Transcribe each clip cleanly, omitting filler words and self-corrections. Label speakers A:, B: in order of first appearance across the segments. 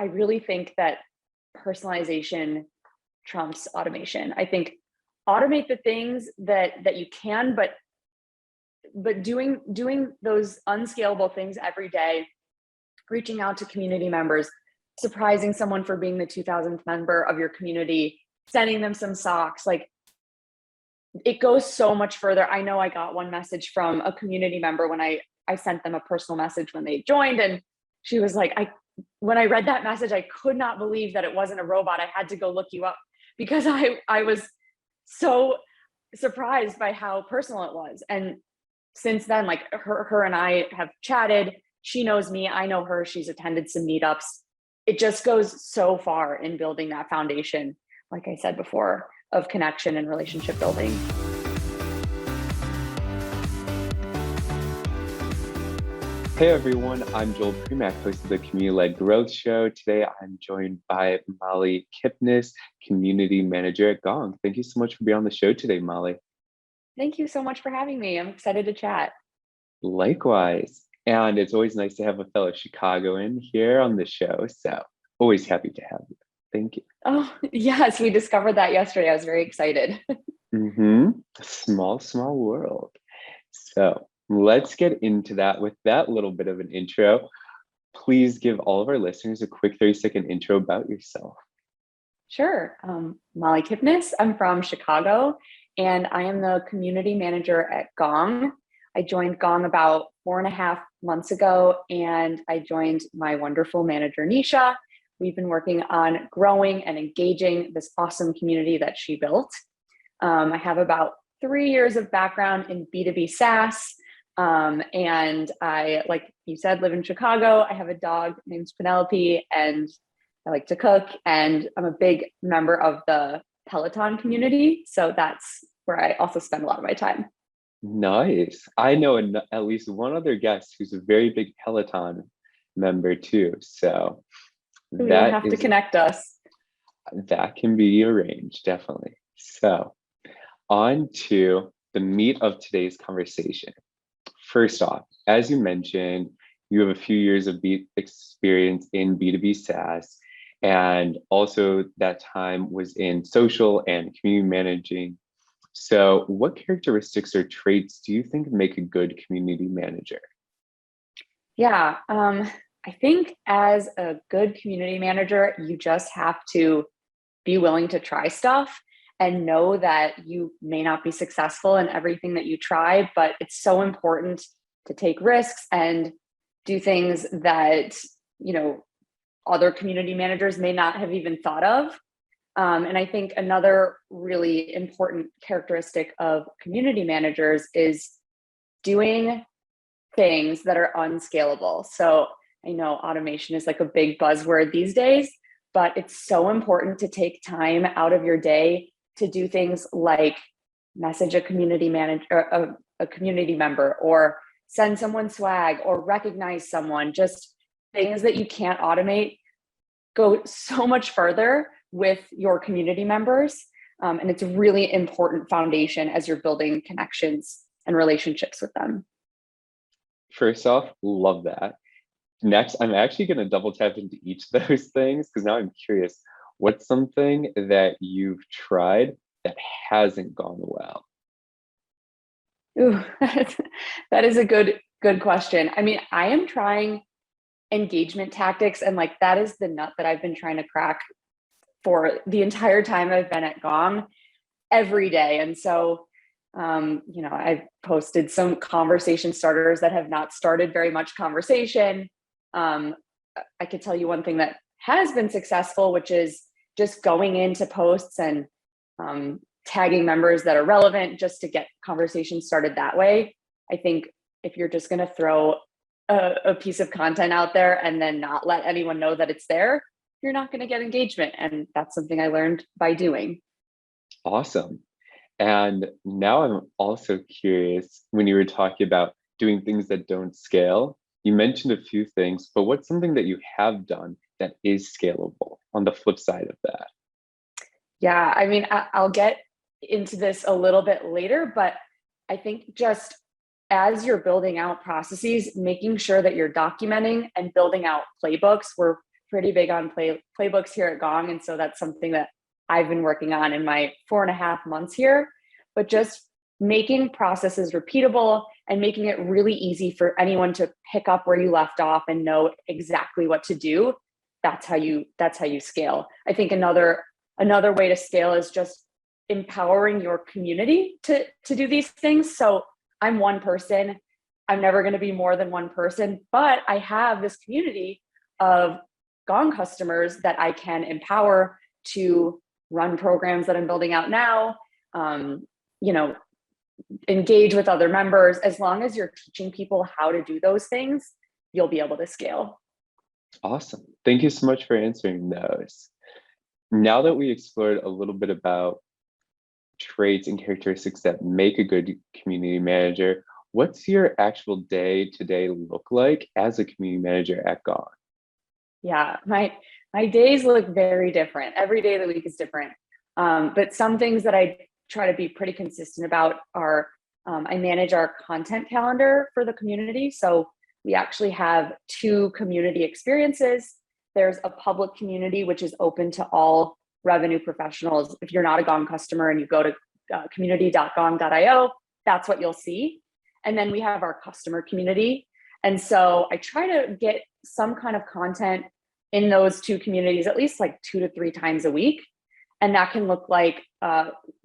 A: I really think that personalization trumps automation. I think automate the things that you can, but doing those unscalable things every day, reaching out to community members, surprising someone for being the 2000th member of your community, sending them some socks, like it goes so much further. I know I got one message from a community member when I sent them a personal message when they joined, and she was like, when I read that message, I could not believe that it wasn't a robot. I had to go look you up because I was so surprised by how personal it was. And since then, like her and I have chatted. She knows me, I know her. She's attended some meetups. It just goes so far in building that foundation, like I said before, of connection and relationship building.
B: Hey everyone, I'm Joel Premack, host of the Community-Led Growth Show. Today I'm joined by Molly Kipnis, Community Manager at Gong. Thank you so much for being on the show today, Molly.
A: Thank you so much for having me. I'm excited to chat.
B: Likewise. And it's always nice to have a fellow Chicagoan here on the show. So always happy to have you. Thank you.
A: Oh, yes, we discovered that yesterday. I was very excited.
B: Small world. So let's get into that with that little bit of an intro. Please give all of our listeners a quick 30-second intro about yourself.
A: Sure. Molly Kipnis. I'm from Chicago, and I am the community manager at Gong. I joined Gong about 4.5 months ago, and I joined my wonderful manager, Nisha. We've been working on growing and engaging this awesome community that she built. I have about 3 years of background in B2B SaaS. And I, like you said, live in Chicago. I have a dog named Penelope, and I like to cook, and I'm a big member of the Peloton community. So that's where I also spend a lot of my time.
B: Nice. I know at least one other guest who's a very big Peloton member too. So
A: we will have to connect us.
B: That can be arranged, definitely. So on to the meat of today's conversation. First off, as you mentioned, you have a few years of experience in B2B SaaS, and also that time was in social and community managing. So what characteristics or traits do you think make a good community manager?
A: Yeah, I think as a good community manager, you just have to be willing to try stuff and know that you may not be successful in everything that you try, but it's so important to take risks and do things that, other community managers may not have even thought of. And I think another really important characteristic of community managers is doing things that are unscalable. So I know automation is like a big buzzword these days, but it's so important to take time out of your day to do things like message a community manager, a community member, or send someone swag, or recognize someone. Just things that you can't automate go so much further with your community members. And it's a really important foundation as you're building connections and relationships with them.
B: First off, love that. Next, I'm actually going to double tap into each of those things because now I'm curious. What's something that you've tried that hasn't gone well?
A: Ooh, that is a good question. I mean, I am trying engagement tactics, and like that is the nut that I've been trying to crack for the entire time I've been at Gong every day. And so, I've posted some conversation starters that have not started very much conversation. I could tell you one thing that has been successful, which is just going into posts and tagging members that are relevant just to get conversations started that way. I think if you're just going to throw a piece of content out there and then not let anyone know that it's there, you're not going to get engagement. And that's something I learned by doing.
B: Awesome. And now I'm also curious, when you were talking about doing things that don't scale, you mentioned a few things, but what's something that you have done that is scalable on the flip side of that?
A: Yeah, I mean, I'll get into this a little bit later, but I think just as you're building out processes, making sure that you're documenting and building out playbooks. We're pretty big on playbooks here at Gong. And so that's something that I've been working on in my 4.5 months here, but just making processes repeatable and making it really easy for anyone to pick up where you left off and know exactly what to do. That's how you scale. I think another way to scale is just empowering your community to do these things. So I'm one person. I'm never going to be more than one person, but I have this community of Gong customers that I can empower to run programs that I'm building out now, engage with other members. As long as you're teaching people how to do those things, you'll be able to scale.
B: Awesome. Thank you so much for answering those. Now that we explored a little bit about traits and characteristics that make a good community manager, what's your actual day-to-day look like as a community manager at Gong?
A: Yeah, my days look very different. Every day of the week is different. But some things that I try to be pretty consistent about are I manage our content calendar for the community. So we actually have 2 community experiences. There's a public community, which is open to all revenue professionals. If you're not a Gong customer and you go to community.gong.io, that's what you'll see. And then we have our customer community. And so I try to get some kind of content in those 2 communities, at least like 2 to 3 times a week. And that can look like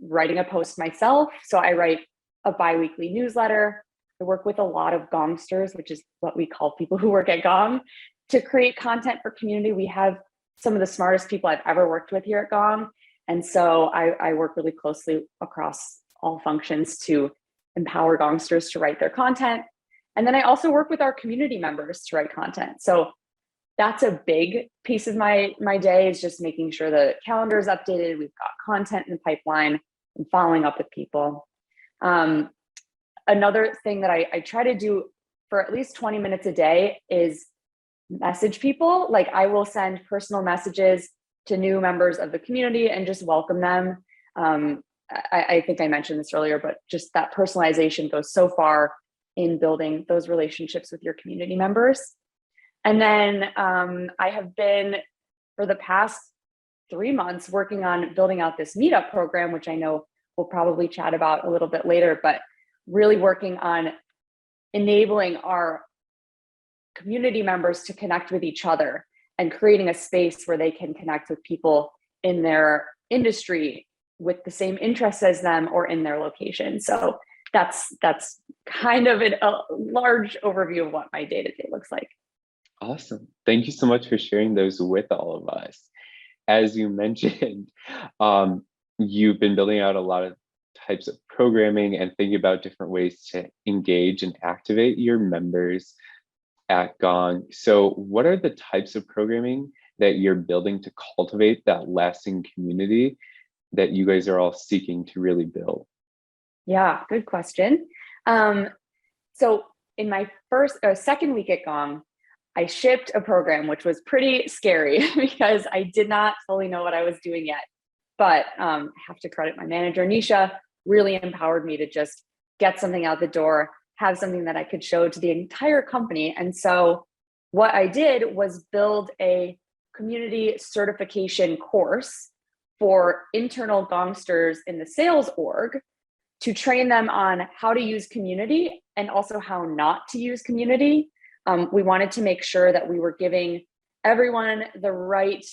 A: writing a post myself. So I write a bi-weekly newsletter. I work with a lot of Gongsters, which is what we call people who work at Gong, to create content for community. We have some of the smartest people I've ever worked with here at Gong. And so I work really closely across all functions to empower Gongsters to write their content. And then I also work with our community members to write content. So that's a big piece of my day, is just making sure the calendar is updated. We've got content in the pipeline and following up with people. Another thing that I try to do for at least 20 minutes a day is message people. Like, I will send personal messages to new members of the community and just welcome them. I think I mentioned this earlier, but just that personalization goes so far in building those relationships with your community members. And then I have been, for the past 3 months, working on building out this meetup program, which I know we'll probably chat about a little bit later, but really working on enabling our community members to connect with each other and creating a space where they can connect with people in their industry with the same interests as them or in their location. So that's kind of a large overview of what my day-to-day looks like.
B: Awesome. Thank you so much for sharing those with all of us. As you mentioned, you've been building out a lot of types of programming and thinking about different ways to engage and activate your members at Gong. So what are the types of programming that you're building to cultivate that lasting community that you guys are all seeking to really build?
A: Yeah, good question. So in my second week at Gong, I shipped a program, which was pretty scary because I did not fully know what I was doing yet. But I have to credit my manager, Nisha, really empowered me to just get something out the door, have something that I could show to the entire company. And so what I did was build a community certification course for internal Gongsters in the sales org to train them on how to use community and also how not to use community. We wanted to make sure that we were giving everyone the right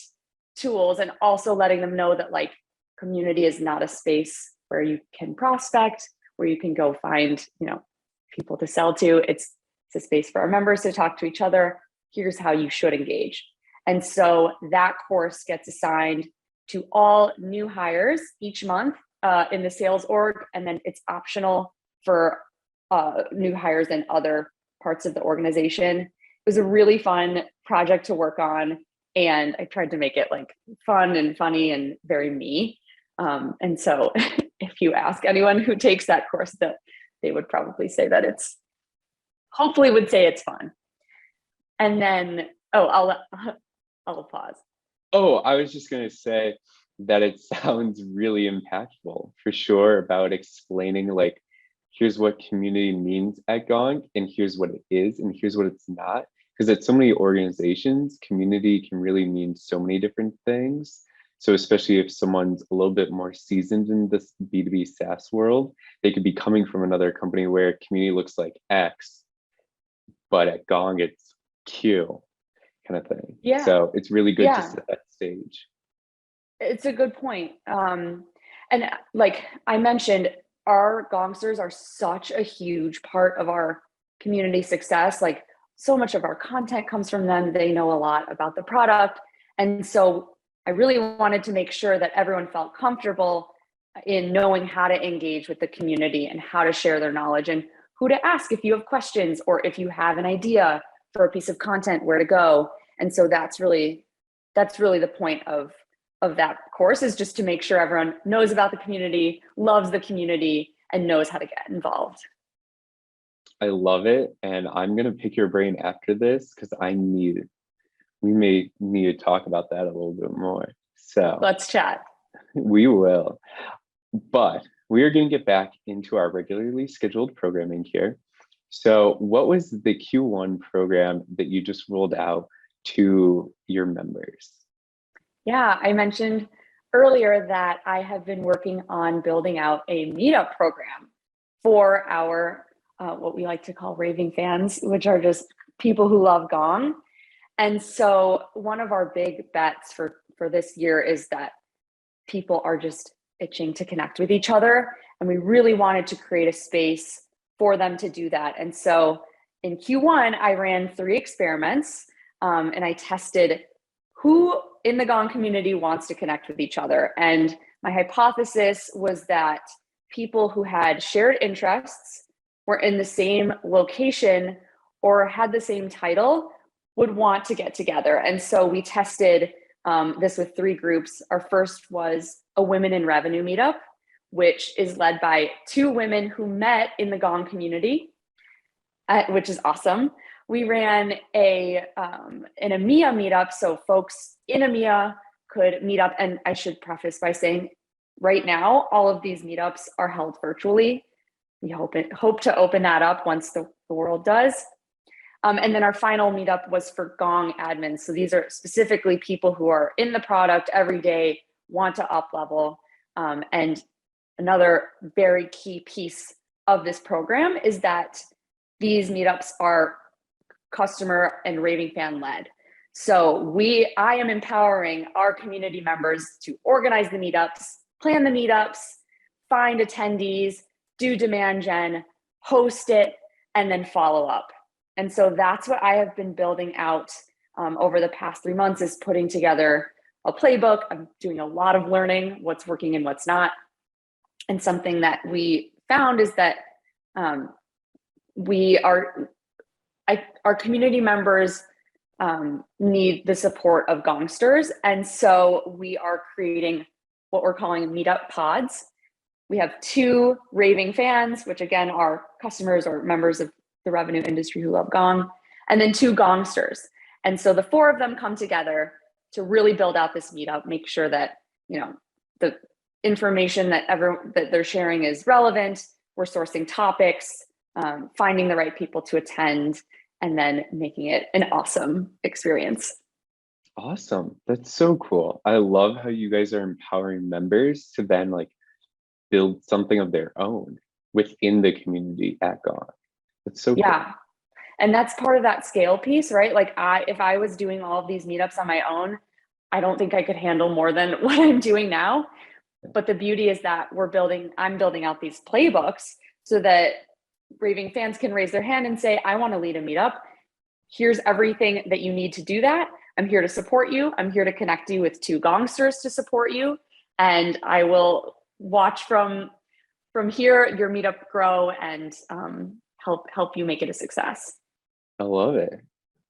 A: tools and also letting them know that, like, community is not a space where you can prospect, where you can go find, people to sell to. It's a space for our members to talk to each other. Here's how you should engage. And so that course gets assigned to all new hires each month in the sales org, and then it's optional for new hires in other parts of the organization. It was a really fun project to work on, and I tried to make it like fun and funny and very me. And so if you ask anyone who takes that course, that they would probably say that it's fun. And then, I'll pause.
B: Oh, I was just going to say that it sounds really impactful for sure, about explaining, like, here's what community means at Gong, and here's what it is, and here's what it's not. because at so many organizations, community can really mean so many different things. So especially if someone's a little bit more seasoned in this B2B SaaS world, they could be coming from another company where community looks like X, but at Gong it's Q kind of thing.
A: Yeah.
B: So it's really good to
A: Yeah.
B: set that stage.
A: It's a good point. And like I mentioned, our Gongsters are such a huge part of our community success. Like so much of our content comes from them. They know a lot about the product. And so I really wanted to make sure that everyone felt comfortable in knowing how to engage with the community and how to share their knowledge and who to ask if you have questions or if you have an idea for a piece of content, where to go. And so that's really the point of that course, is just to make sure everyone knows about the community, loves the community, and knows how to get involved.
B: I love it. And I'm going to pick your brain after this because we may need to talk about that a little bit more. So
A: Let's chat.
B: we will. But we are going to get back into our regularly scheduled programming here. So what was the Q1 program that you just rolled out to your members?
A: Yeah, I mentioned earlier that I have been working on building out a meetup program for our what we like to call raving fans, which are just people who love Gong. And so one of our big bets for this year is that people are just itching to connect with each other, and we really wanted to create a space for them to do that. And so in Q1, I ran 3 experiments, and I tested who in the Gong community wants to connect with each other. And my hypothesis was that people who had shared interests, were in the same location, or had the same title would want to get together. And so we tested this with 3 groups. Our first was a women in revenue meetup, which is led by 2 women who met in the Gong community, which is awesome. We ran an EMEA meetup, so folks in EMEA could meet up. And I should preface by saying, right now, all of these meetups are held virtually. We hope to open that up once the world does. And then our final meetup was for Gong admins. So these are specifically people who are in the product every day, want to up level. And another very key piece of this program is that these meetups are customer and raving fan led. So I am empowering our community members to organize the meetups, plan the meetups, find attendees, do demand gen, host it, and then follow up. And so that's what I have been building out over the past 3 months, is putting together a playbook. I'm doing a lot of learning, what's working and what's not. And something that we found is that our community members need the support of Gongsters. And so we are creating what we're calling meetup pods. We have 2 raving fans, which again are customers or members of the revenue industry who love Gong, and then 2 Gongsters. And so the 4 of them come together to really build out this meetup, make sure that, the information that they're sharing is relevant. We're sourcing topics, finding the right people to attend, and then making it an awesome experience.
B: Awesome. That's so cool. I love how you guys are empowering members to then build something of their own within the community at Gong. That's so cool.
A: Yeah. And that's part of that scale piece, right? If I was doing all of these meetups on my own, I don't think I could handle more than what I'm doing now. But the beauty is that I'm building out these playbooks so that raving fans can raise their hand and say, I want to lead a meetup. Here's everything that you need to do that. I'm here to support you. I'm here to connect you with 2 Gongsters to support you. And I will watch from here your meetup grow and help you make it a success.
B: I love it.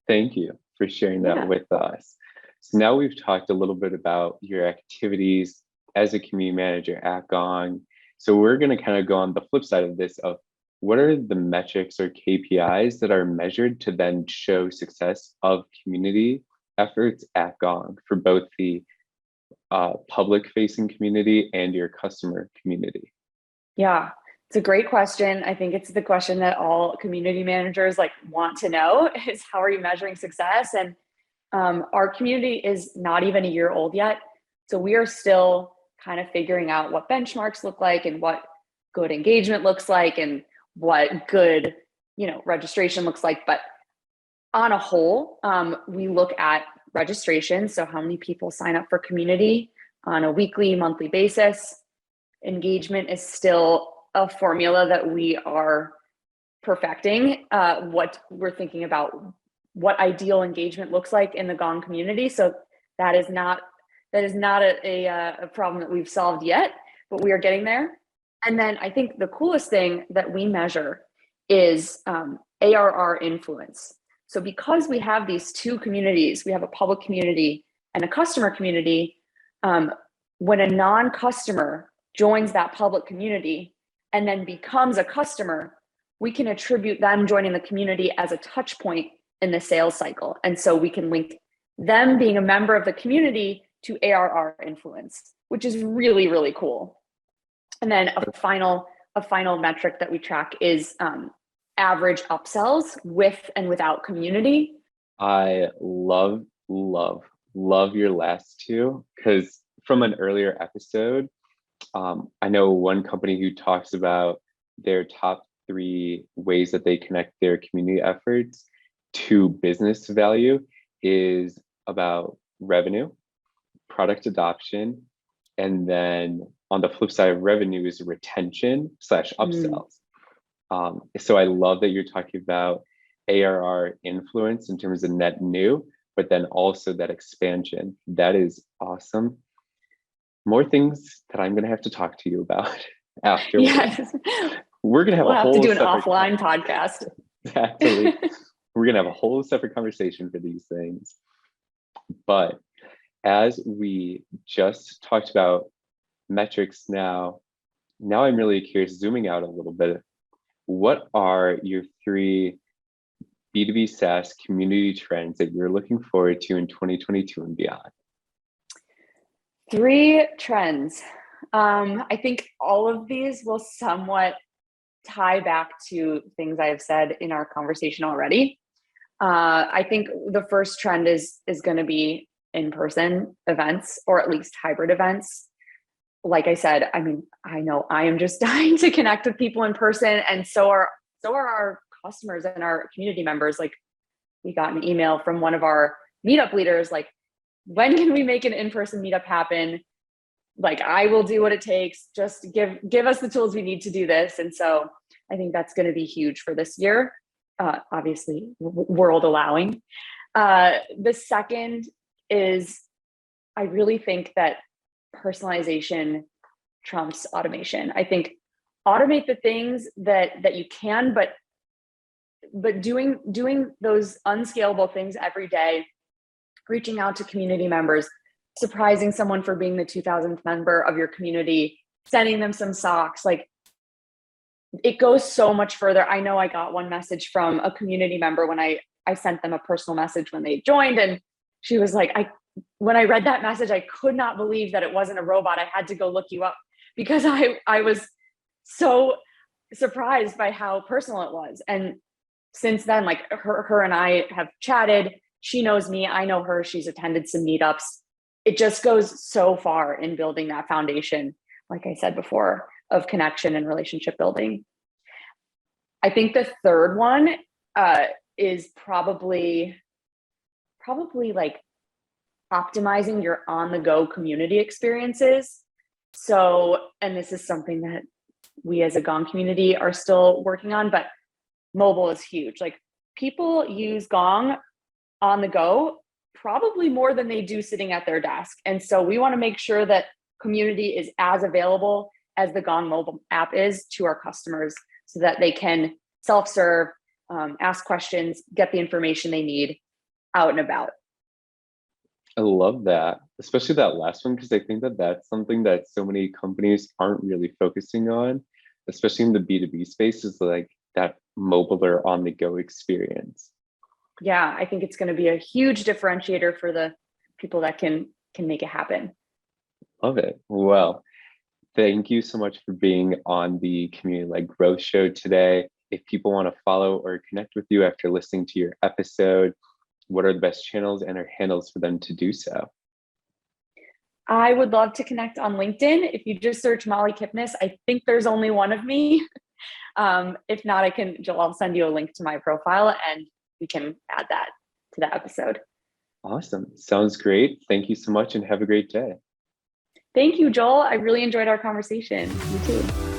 B: Thank you for sharing that with us. So now we've talked a little bit about your activities as a community manager at Gong. So we're going to kind of go on the flip side of this of what are the metrics or KPIs that are measured to then show success of community efforts at Gong for both the public facing community and your customer community?
A: Yeah, It's a great question. I think it's the question that all community managers like want to know is how are you measuring success? And our community is not even a year old yet. So we are still kind of figuring out what benchmarks look like and what good engagement looks like and what good, registration looks like. But on a whole, we look at registration. So how many people sign up for community on a weekly, monthly basis. Engagement is still a formula that we are perfecting. What we're thinking about what ideal engagement looks like in the Gong community. So that is not a problem that we've solved yet, but we are getting there. And then I think the coolest thing that we measure is ARR influence. So because we have these two communities, we have a public community and a customer community, when a non-customer joins that public community and then becomes a customer, we can attribute them joining the community as a touch point in the sales cycle. And so we can link them being a member of the community to ARR influence, which is really, really cool. And then a final metric that we track is average upsells with and without community.
B: I love your last two, because from an earlier episode, I know one company who talks about their top 3 ways that they connect their community efforts to business value is about revenue, product adoption, and then on the flip side of revenue is retention / upsells. So I love that you're talking about ARR influence in terms of net new, but then also that expansion. That is awesome. More things that I'm going to have to talk to you about after.
A: Yes.
B: We're going to have
A: we'll
B: a whole
A: have to do an
B: separate
A: offline podcast.
B: Exactly. We're going to have a whole separate conversation for these things. But as we just talked about metrics now I'm really curious, zooming out a little bit, what are your 3 B2B SaaS community trends that you're looking forward to in 2022 and beyond?
A: 3 trends. I think all of these will somewhat tie back to things I've said in our conversation already. I think the first trend is going to be in-person events, or at least hybrid events. Like I said, I know I am just dying to connect with people in person, and so are our customers and our community members. Like, we got an email from one of our meetup leaders, like, when can we make an in-person meetup happen? Like, I will do what it takes. Just give us the tools we need to do this. And so I think that's going to be huge for this year. Obviously, world allowing. The second is, I really think that personalization trumps automation. I think automate the things that you can, but doing those unscalable things every day, reaching out to community members, surprising someone for being the 2000th member of your community, sending them some socks, like, it goes so much further. I know I got one message from a community member when I sent them a personal message when they joined, and she was like, when I read that message, I could not believe that it wasn't a robot. I had to go look you up because I was so surprised by how personal it was. And since then, like, her and I have chatted. She knows me, I know her. She's attended some meetups. It just goes so far in building that foundation, like I said before, of connection and relationship building. I think the third one is probably like optimizing your on-the-go community experiences. So, and this is something that we as a Gong community are still working on, but mobile is huge. Like, people use Gong on the go probably more than they do sitting at their desk. And so we want to make sure that community is as available as the Gong mobile app is to our customers, so that they can self-serve, ask questions, get the information they need out and about.
B: I love that, especially that last one, because I think that that's something that so many companies aren't really focusing on, especially in the B2B space, is like that mobile or on-the-go experience.
A: Yeah, I think it's going to be a huge differentiator for the people that can make it happen.
B: Love it. Well, Thank you so much for being on the Community Led Growth Show today. If people want to follow or connect with you after listening to your episode, what are the best channels and or handles for them to do so?
A: I would love to connect on LinkedIn. If you just search Molly Kipnis, I think there's only one of me. If not, I'll send you a link to my profile and we can add that to the episode.
B: Awesome. Sounds great. Thank you so much and have a great day.
A: Thank you, Joel. I really enjoyed our conversation. You too.